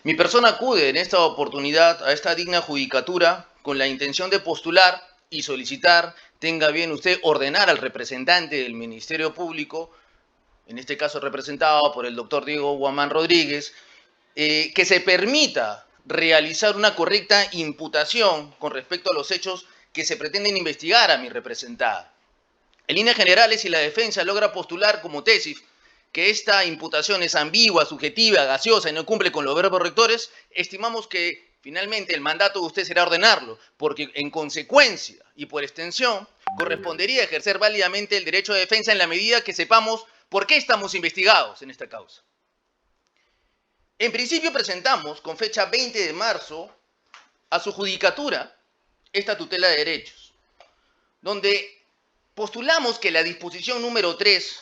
Mi persona acude en esta oportunidad a esta digna judicatura con la intención de postular y solicitar, tenga bien usted, ordenar al representante del Ministerio Público, en este caso representado por el doctor Diego Guamán Rodríguez, que se permita realizar una correcta imputación con respecto a los hechos que se pretenden investigar a mi representada. En líneas generales, si la defensa logra postular como tesis que esta imputación es ambigua, subjetiva, gaseosa y no cumple con los verbos rectores, estimamos que finalmente el mandato de usted será ordenarlo, porque en consecuencia y por extensión correspondería ejercer válidamente el derecho de defensa en la medida que sepamos por qué estamos investigados en esta causa. En principio presentamos con fecha 20 de marzo a su judicatura esta tutela de derechos, donde postulamos que la disposición número 3,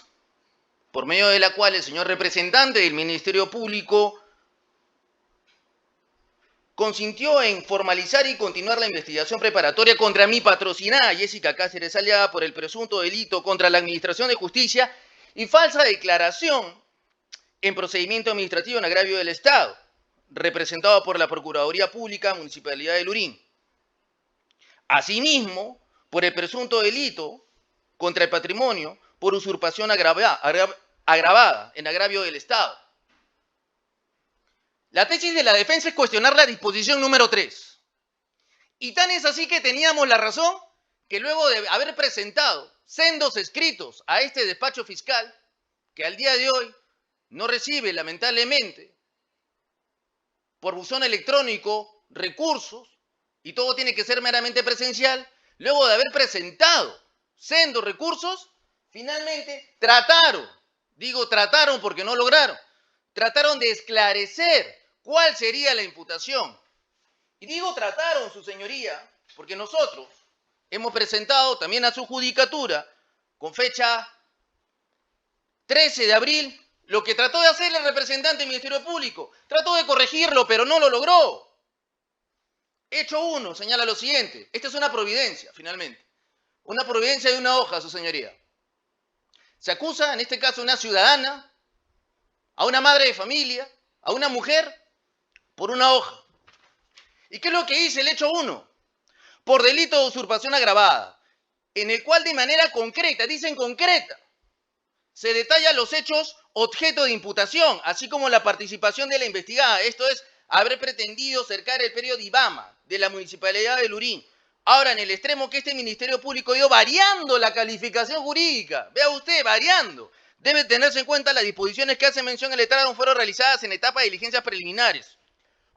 por medio de la cual el señor representante del Ministerio Público consintió en formalizar y continuar la investigación preparatoria contra mi patrocinada Jessica Cáceres Aliaga por el presunto delito contra la Administración de Justicia y falsa declaración en procedimiento administrativo en agravio del Estado, representado por la Procuraduría Pública Municipalidad de Lurín. Asimismo, por el presunto delito contra el patrimonio por usurpación agravada en agravio del Estado. La tesis de la defensa es cuestionar la disposición número 3. Y tan es así que teníamos la razón que luego de haber presentado sendos escritos a este despacho fiscal, que al día de hoy no recibe lamentablemente por buzón electrónico recursos y todo tiene que ser meramente presencial, luego de haber presentado sendos recursos, finalmente trataron porque no lograron, trataron de esclarecer cuál sería la imputación. Y digo trataron, su señoría, porque nosotros hemos presentado también a su judicatura, con fecha 13 de abril, lo que trató de hacer el representante del Ministerio Público. Trató de corregirlo, pero no lo logró. Hecho 1 señala lo siguiente. Esta es una providencia, finalmente. Una providencia de una hoja, su señoría. Se acusa, en este caso, a una ciudadana, a una madre de familia, a una mujer, por una hoja. ¿Y qué es lo que dice el hecho 1? Por delito de usurpación agravada, en el cual de manera concreta, dicen concreta, se detallan los hechos objeto de imputación, así como la participación de la investigada. Esto es, haber pretendido cercar el predio de Ibama, de la Municipalidad de Lurín. Ahora, en el extremo que este Ministerio Público ha ido variando la calificación jurídica, vea usted, variando, debe tenerse en cuenta las disposiciones que hace mención el letrado fueron realizadas en etapa de diligencias preliminares.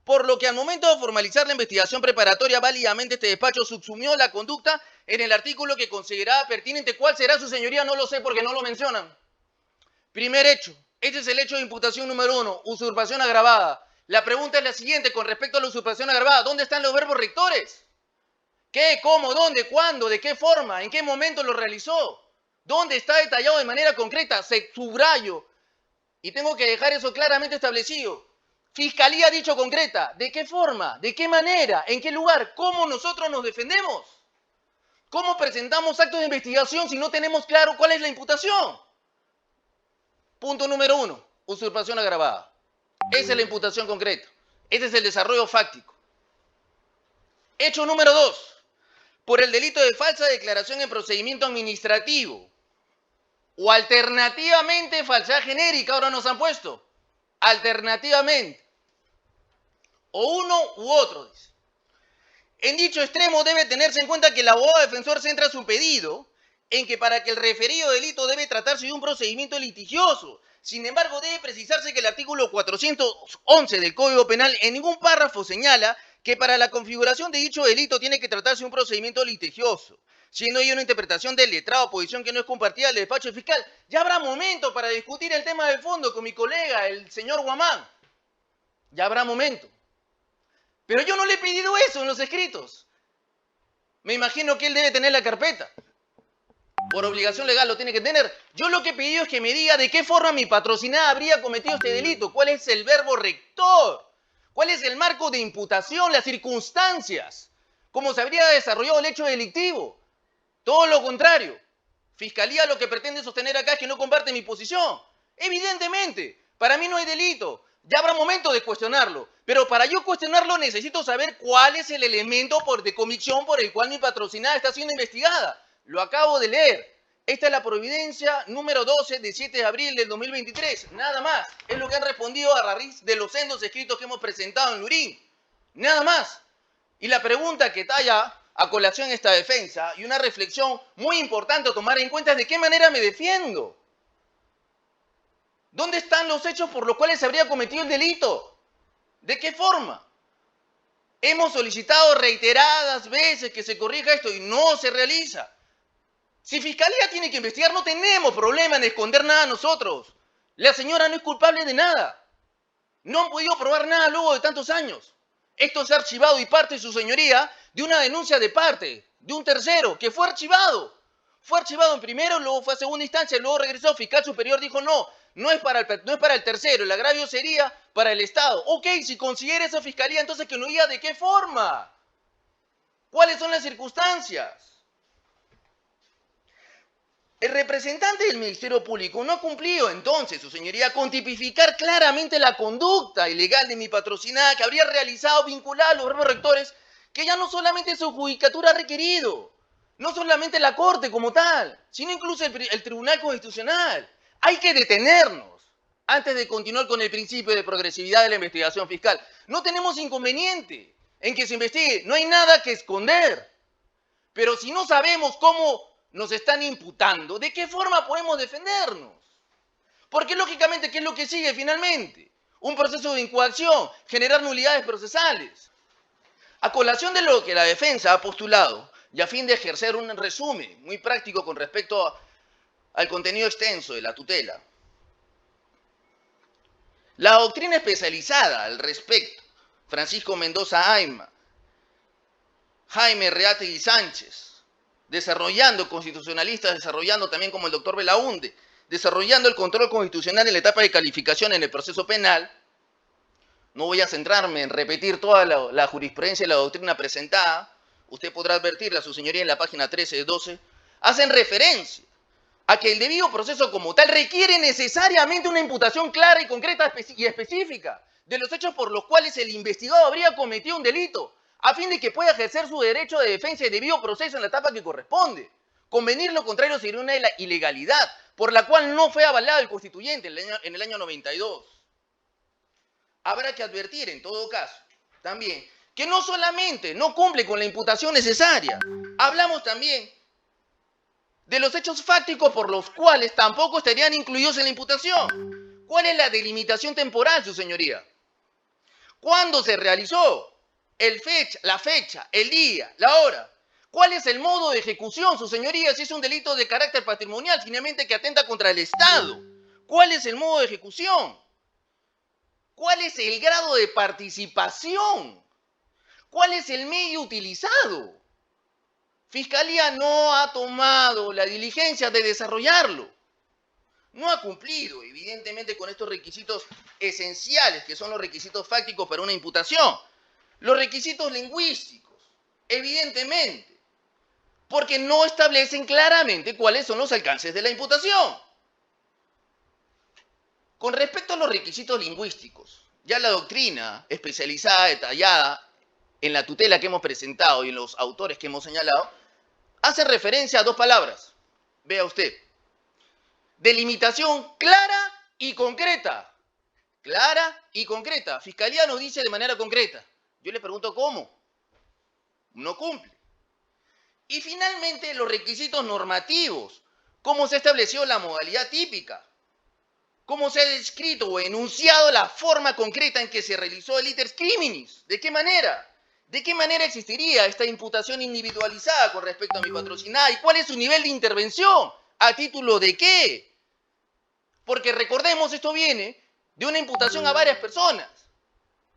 Por lo que al momento de formalizar la investigación preparatoria, válidamente este despacho subsumió la conducta en el artículo que consideraba pertinente. ¿Cuál será, su señoría? No lo sé porque no lo mencionan. Primer hecho, este es el hecho de imputación número 1, usurpación agravada. La pregunta es la siguiente con respecto a la usurpación agravada. ¿Dónde están los verbos rectores? ¿Qué, cómo, dónde, cuándo, de qué forma, en qué momento lo realizó? ¿Dónde está detallado de manera concreta? Se subrayo. Y tengo que dejar eso claramente establecido. Fiscalía ha dicho concreta. ¿De qué forma? ¿De qué manera? ¿En qué lugar? ¿Cómo nosotros nos defendemos? ¿Cómo presentamos actos de investigación si no tenemos claro cuál es la imputación? Punto número 1, usurpación agravada. Esa es la imputación concreta. Ese es el desarrollo fáctico. Hecho número 2, por el delito de falsa declaración en procedimiento administrativo o alternativamente falsedad genérica, ahora nos han puesto. Alternativamente. O uno u otro, dice. En dicho extremo debe tenerse en cuenta que el abogado defensor centra su pedido en que para que el referido delito debe tratarse de un procedimiento litigioso. Sin embargo, debe precisarse que el artículo 411 del Código Penal en ningún párrafo señala que para la configuración de dicho delito tiene que tratarse de un procedimiento litigioso, siendo ello una interpretación del letrado, posición que no es compartida del despacho fiscal. Ya habrá momento para discutir el tema de fondo con mi colega, el señor Guamán. Ya habrá momento. Pero yo no le he pedido eso en los escritos. Me imagino que él debe tener la carpeta. Por obligación legal lo tiene que tener. Yo lo que he pedido es que me diga de qué forma mi patrocinada habría cometido este delito. ¿Cuál es el verbo rector? ¿Cuál es el marco de imputación? Las circunstancias. ¿Cómo se habría desarrollado el hecho delictivo? Todo lo contrario. Fiscalía lo que pretende sostener acá es que no comparte mi posición. Evidentemente, para mí no hay delito. Ya habrá momento de cuestionarlo. Pero para yo cuestionarlo necesito saber cuál es el elemento de convicción por el cual mi patrocinada está siendo investigada. Lo acabo de leer. Esta es la providencia número 12 de 7 de abril del 2023. Nada más. Es lo que han respondido a raíz de los sendos escritos que hemos presentado en Lurín. Nada más. Y la pregunta que talla a colación esta defensa y una reflexión muy importante a tomar en cuenta es de qué manera me defiendo. ¿Dónde están los hechos por los cuales se habría cometido el delito? ¿De qué forma? Hemos solicitado reiteradas veces que se corrija esto y no se realiza. Si Fiscalía tiene que investigar, no tenemos problema en esconder nada nosotros. La señora no es culpable de nada. No han podido probar nada luego de tantos años. Esto se ha archivado y parte, su señoría, de una denuncia de parte, de un tercero, que fue archivado. Fue archivado en primero, luego fue a segunda instancia, luego regresó, fiscal superior dijo no es para el tercero, el agravio sería para el Estado. Ok, si considera esa fiscalía, entonces que no diga de qué forma. ¿Cuáles son las circunstancias? El representante del Ministerio Público no ha cumplido entonces, su señoría, con tipificar claramente la conducta ilegal de mi patrocinada que habría realizado vinculada a los verbos rectores, que ya no solamente su judicatura ha requerido, no solamente la Corte como tal, sino incluso el Tribunal Constitucional. Hay que detenernos antes de continuar con el principio de progresividad de la investigación fiscal. No tenemos inconveniente en que se investigue, no hay nada que esconder. Pero si no sabemos cómo nos están imputando, ¿de qué forma podemos defendernos? Porque lógicamente, ¿qué es lo que sigue finalmente? Un proceso de incoacción, generar nulidades procesales. A colación de lo que la defensa ha postulado, y a fin de ejercer un resumen muy práctico con respecto al contenido extenso de la tutela, la doctrina especializada al respecto, Francisco Mendoza Ayma, Jaime Reategui Sánchez, desarrollando constitucionalistas, desarrollando también como el doctor Belaunde, desarrollando el control constitucional en la etapa de calificación en el proceso penal. No voy a centrarme en repetir toda la jurisprudencia y la doctrina presentada. Usted podrá advertirla, su señoría, en la página 13 de 12. Hacen referencia a que el debido proceso como tal requiere necesariamente una imputación clara y concreta y específica de los hechos por los cuales el investigado habría cometido un delito, a fin de que pueda ejercer su derecho de defensa y debido proceso en la etapa que corresponde. Convenir lo contrario sería una ilegalidad, por la cual no fue avalado el constituyente en el año 92. Habrá que advertir, en todo caso, también, que no solamente no cumple con la imputación necesaria, hablamos también de los hechos fácticos por los cuales tampoco estarían incluidos en la imputación. ¿Cuál es la delimitación temporal, su señoría? ¿Cuándo se realizó? La fecha, el día, la hora. ¿Cuál es el modo de ejecución, su señoría, si es un delito de carácter patrimonial, finalmente que atenta contra el Estado? ¿Cuál es el modo de ejecución? ¿Cuál es el grado de participación? ¿Cuál es el medio utilizado? Fiscalía no ha tomado la diligencia de desarrollarlo. No ha cumplido, evidentemente, con estos requisitos esenciales, que son los requisitos fácticos para una imputación. Los requisitos lingüísticos, evidentemente, porque no establecen claramente cuáles son los alcances de la imputación. Con respecto a los requisitos lingüísticos, ya la doctrina especializada, detallada en la tutela que hemos presentado y en los autores que hemos señalado, hace referencia a dos palabras. Vea usted. Delimitación clara y concreta. Clara y concreta. Fiscalía nos dice de manera concreta. Yo le pregunto cómo. No cumple. Y finalmente los requisitos normativos. ¿Cómo se estableció la modalidad típica? ¿Cómo se ha descrito o enunciado la forma concreta en que se realizó el iter criminis? ¿De qué manera? ¿De qué manera existiría esta imputación individualizada con respecto a mi patrocinada? ¿Y cuál es su nivel de intervención? ¿A título de qué? Porque recordemos, esto viene de una imputación a varias personas.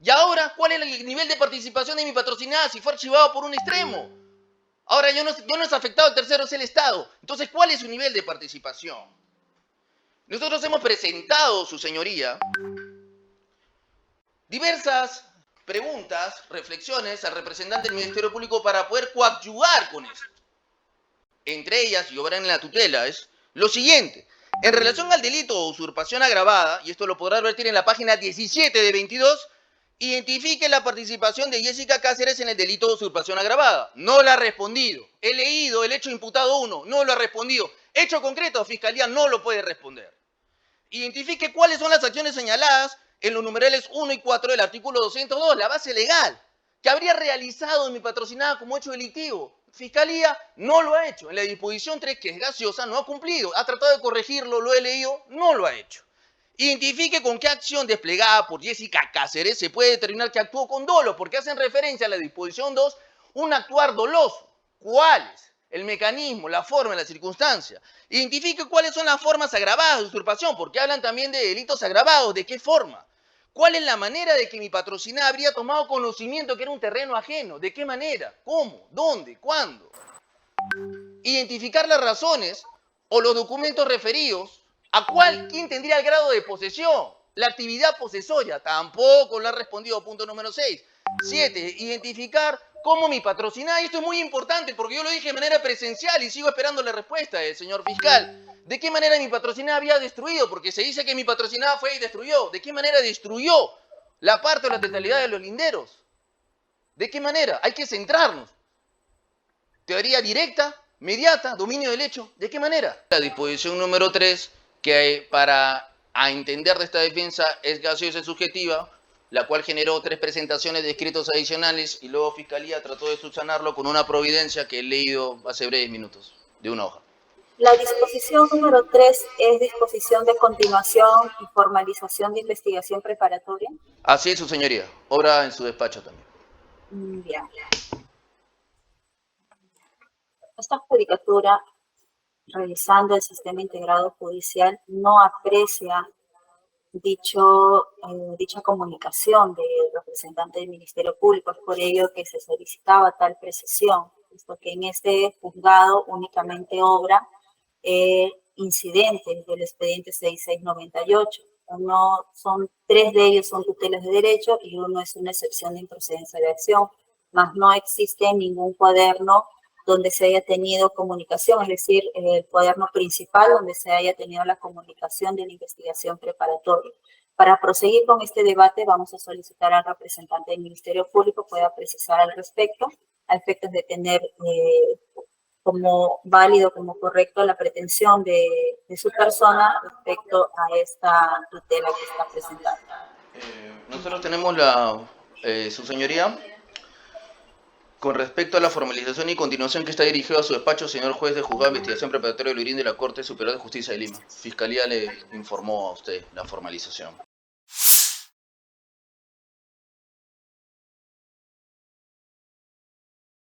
Y ahora, ¿cuál es el nivel de participación de mi patrocinada si fue archivado por un extremo? Ahora yo no es afectado, el tercero es el Estado. Entonces, ¿cuál es su nivel de participación? Nosotros hemos presentado, su señoría, diversas preguntas, reflexiones al representante del Ministerio Público para poder coadyuvar con esto. Entre ellas, y obran en la tutela, es lo siguiente. En relación al delito o usurpación agravada, y esto lo podrá advertir en la página 17 de 22, Identifique la participación de Jessica Cáceres en el delito de usurpación agravada. No la ha respondido. He leído el hecho imputado 1, no lo ha respondido. Hecho concreto, Fiscalía no lo puede responder. Identifique cuáles son las acciones señaladas en los numerales 1 y 4 del artículo 202, la base legal, que habría realizado en mi patrocinada como hecho delictivo. Fiscalía no lo ha hecho. En la disposición 3, que es gaseosa, no ha cumplido. Ha tratado de corregirlo, lo he leído, no lo ha hecho. Identifique con qué acción desplegada por Jessica Cáceres se puede determinar que actuó con dolo, porque hacen referencia a la disposición 2, un actuar doloso. ¿Cuáles? El mecanismo, la forma, la circunstancia. Identifique cuáles son las formas agravadas de usurpación, porque hablan también de delitos agravados. ¿De qué forma? ¿Cuál es la manera de que mi patrocinada habría tomado conocimiento que era un terreno ajeno? ¿De qué manera? ¿Cómo? ¿Dónde? ¿Cuándo? Identificar las razones o los documentos referidos a quién tendría el grado de posesión. La actividad posesoria tampoco lo ha respondido. Punto número 6. 7. Identificar cómo mi patrocinada, y esto es muy importante porque yo lo dije de manera presencial y sigo esperando la respuesta del señor fiscal. ¿De qué manera mi patrocinada había destruido? Porque se dice que mi patrocinada fue y destruyó. ¿De qué manera destruyó la parte o la totalidad de los linderos? ¿De qué manera? Hay que centrarnos. Teoría directa, mediata, dominio del hecho. ¿De qué manera? La disposición número 3, que para entender de esta defensa es gaseosa y subjetiva, la cual generó 3 presentaciones de escritos adicionales y luego Fiscalía trató de subsanarlo con una providencia que he leído hace breves minutos, de una hoja. La disposición número 3 es disposición de continuación y formalización de investigación preparatoria. Así es, su señoría. Obra en su despacho también. Bien. Esta judicatura, revisando el sistema integrado judicial, no aprecia dicha comunicación del representante del Ministerio Público. Es por ello que se solicitaba tal precisión, puesto que en este juzgado únicamente obra incidentes del expediente 6698. Son 3 de ellos son tutelas de derecho y uno es una excepción de improcedencia de acción, mas no existe ningún cuaderno donde se haya tenido comunicación, es decir, el cuaderno principal donde se haya tenido la comunicación de la investigación preparatoria. Para proseguir con este debate, vamos a solicitar al representante del Ministerio Público pueda precisar al respecto, a efectos de tener como válido, como correcto, la pretensión de su persona respecto a esta tutela que está presentando. Nosotros tenemos su señoría, con respecto a la formalización y continuación que está dirigido a su despacho, señor juez de juzgado de investigación preparatoria del Lurín de la Corte Superior de Justicia de Lima. Fiscalía le informó a usted la formalización.